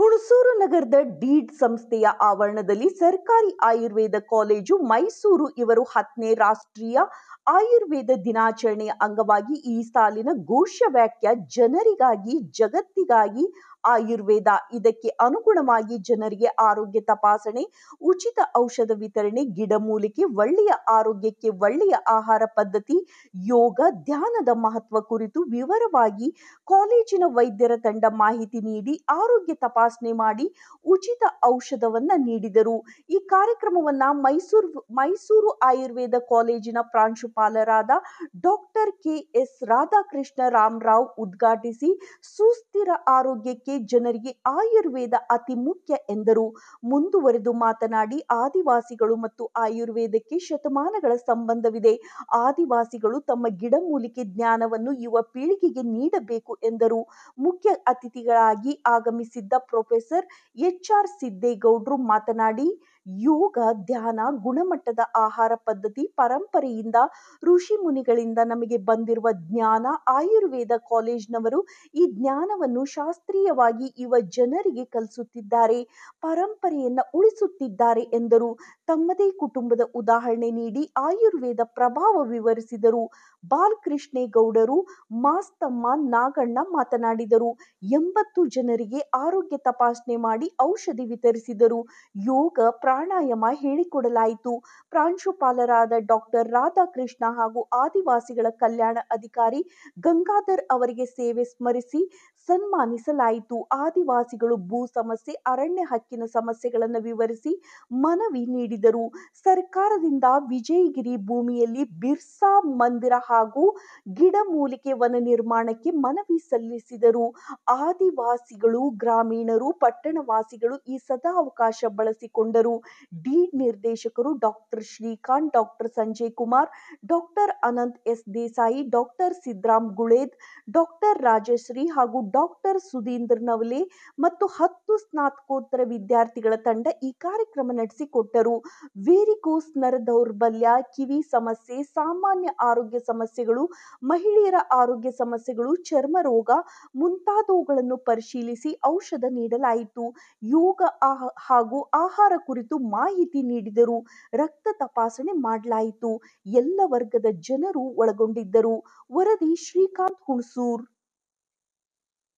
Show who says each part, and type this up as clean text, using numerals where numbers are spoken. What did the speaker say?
Speaker 1: ಹುಣಸೂರು ನಗರದ ಡೀಡ್ ಸಂಸ್ಥೆಯ ಆವರಣದಲ್ಲಿ ಸರ್ಕಾರಿ ಆಯುರ್ವೇದ ಕಾಲೇಜು ಮೈಸೂರು ಇವರು 10ನೇ ರಾಷ್ಟ್ರೀಯ ಆಯುರ್ವೇದ ದಿನಾಚರಣೆಯ ಅಂಗವಾಗಿ ಈ ಸಾಲಿನ ಘೋಷವಾಕ್ಯ ಜನರಿಗಾಗಿ ಜಗತ್ತಿಗಾಗಿ ಆಯುರ್ವೇದ. ಇದಕ್ಕೆ ಅನುಗುಣವಾಗಿ ಜನರಿಗೆ ಆರೋಗ್ಯ ತಪಾಸಣೆ, ಉಚಿತ ಔಷಧ ವಿತರಣೆ, ಗಿಡಮೂಲಿಕೆ, ಒಳ್ಳೆಯ ಆರೋಗ್ಯಕ್ಕೆ ಒಳ್ಳೆಯ ಆಹಾರ ಪದ್ಧತಿ, ಯೋಗ, ಧ್ಯಾನದ ಮಹತ್ವ ಕುರಿತು ವಿವರವಾಗಿ ಕಾಲೇಜಿನ ವೈದ್ಯರ ತಂಡ ಮಾಹಿತಿ ನೀಡಿ ಆರೋಗ್ಯ ತಪಾಸಣೆ ಮಾಡಿ ಉಚಿತ ಔಷಧವನ್ನ ನೀಡಿದರು. ಈ ಕಾರ್ಯಕ್ರಮವನ್ನ ಮೈಸೂರು ಆಯುರ್ವೇದ ಕಾಲೇಜಿನ ಪ್ರಾಂಶುಪಾಲರಾದ ಡಾಕ್ಟರ್ ಕೆ.ಎಸ್. ರಾಧಾಕೃಷ್ಣ ರಾಮರಾವ್ ಉದ್ಘಾಟಿಸಿ, ಸುಸ್ಥಿರ ಆರೋಗ್ಯಕ್ಕೆ ಜನರಿಗೆ ಆಯುರ್ವೇದ ಅತಿ ಮುಖ್ಯ ಎಂದರು. ಮುಂದುವರೆದು ಮಾತನಾಡಿ, ಆದಿವಾಸಿಗಳು ಮತ್ತು ಆಯುರ್ವೇದಕ್ಕೆ ಶತಮಾನಗಳ ಸಂಬಂಧವಿದೆ. ಆದಿವಾಸಿಗಳು ತಮ್ಮ ಗಿಡಮೂಲಿಕೆ ಜ್ಞಾನವನ್ನು ಯುವ ಪೀಳಿಗೆಗೆ ನೀಡಬೇಕು ಎಂದರು. ಮುಖ್ಯ ಅತಿಥಿಗಳಾಗಿ ಆಗಮಿಸಿದ್ದ ಪ್ರೊಫೆಸರ್ ಎಚ್.ಆರ್. ಸಿದ್ದೇಗೌಡ್ರು ಮಾತನಾಡಿ, ಯೋಗ, ಧ್ಯಾನ, ಗುಣಮಟ್ಟದ ಆಹಾರ ಪದ್ಧತಿ, ಪರಂಪರೆಯಿಂದ ಋಷಿ ಮುನಿಗಳಿಂದ ನಮಗೆ ಬಂದಿರುವ ಜ್ಞಾನ. ಆಯುರ್ವೇದ ಕಾಲೇಜಿನವರು ಈ ಜ್ಞಾನವನ್ನು ಶಾಸ್ತ್ರೀಯವಾಗಿ ಯುವ ಜನರಿಗೆ ಕಲಿಸುತ್ತಿದ್ದಾರೆ, ಪರಂಪರೆಯನ್ನ ಉಳಿಸುತ್ತಿದ್ದಾರೆ ಎಂದರು. ತಮ್ಮದೇ ಕುಟುಂಬದ ಉದಾಹರಣೆ ನೀಡಿ ಆಯುರ್ವೇದ ಪ್ರಭಾವ ವಿವರಿಸಿದರು. ಬಾಲಕೃಷ್ಣೇಗೌಡರು, ಮಾಸ್ತಮ್ಮ, ನಾಗಣ್ಣ ಮಾತನಾಡಿದರು. 80 ಜನರಿಗೆ ಆರೋಗ್ಯ ತಪಾಸಣೆ ಮಾಡಿ ಔಷಧಿ ವಿತರಿಸಿದರು. ಯೋಗ, ಪ್ರಾಣಾಯಾಮ ಹೇಳಿಕೊಡಲಾಯಿತು. ಪ್ರಾಂಶುಪಾಲರಾದ ಡಾಕ್ಟರ್ ರಾಧಾಕೃಷ್ಣ ಹಾಗೂ ಆದಿವಾಸಿಗಳ ಕಲ್ಯಾಣ ಅಧಿಕಾರಿ ಗಂಗಾಧರ್ ಅವರಿಗೆ ಸೇವೆ ಸ್ಮರಿಸಿ ಸನ್ಮಾನಿಸಲಾಯಿತು. ಆದಿವಾಸಿಗಳು ಭೂ ಸಮಸ್ಯೆ, ಅರಣ್ಯ ಹಕ್ಕಿನ ಸಮಸ್ಯೆಗಳನ್ನು ವಿವರಿಸಿ ಮನವಿ ನೀಡಿದರು. ಸರ್ಕಾರದಿಂದ ವಿಜಯಗಿರಿ ಭೂಮಿಯಲ್ಲಿ ಬಿರ್ಸಾ ಮಂದಿರ ಹಾಗೂ ಗಿಡಮೂಲಿಕೆ ವನ ನಿರ್ಮಾಣಕ್ಕೆ ಮನವಿ ಸಲ್ಲಿಸಿದರು. ಆದಿವಾಸಿಗಳು, ಗ್ರಾಮೀಣರು, ಪಟ್ಟಣವಾಸಿಗಳು ಈ ಸದಾವಕಾಶ ಬಳಸಿಕೊಂಡರು. ಡೀಡ್ ನಿರ್ದೇಶಕರು doctor Srikanth, doctor Sanjay Kumar, doctor Anant S Desai, doctor Sidram Guled, doctor Rajashree ಹಾಗೂ ಡಾಕ್ಟರ್ ಸುಧೀಂದ್ರ ನವಲೆ ಮತ್ತು 10 ಸ್ನಾತಕೋತ್ತರ ವಿದ್ಯಾರ್ಥಿಗಳ ತಂಡ ಈ ಕಾರ್ಯಕ್ರಮ ನಡೆಸಿಕೊಟ್ಟರು. ವೇರಿಕೋಸ್ ನರ ದೌರ್ಬಲ್ಯ, ಕಿವಿ ಸಮಸ್ಯೆ, ಸಾಮಾನ್ಯ ಆರೋಗ್ಯ ಸಮಸ್ಯೆಗಳು, ಮಹಿಳೆಯರ ಆರೋಗ್ಯ ಸಮಸ್ಯೆಗಳು, ಚರ್ಮ ರೋಗ ಮುಂತಾದವುಗಳನ್ನು ಪರಿಶೀಲಿಸಿ ಔಷಧ ನೀಡಲಾಯಿತು. ಯೋಗ ಹಾಗೂ ಆಹಾರ ಕುರಿತು ಮಾಹಿತಿ ನೀಡಿದರು. ರಕ್ತ ತಪಾಸಣೆ ಮಾಡಲಾಯಿತು. ಎಲ್ಲ ವರ್ಗದ ಜನರು ಒಳಗೊಂಡಿದ್ದರು. ವರದಿ ಶ್ರೀಕಾಂತ್, ಹುಣಸೂರು.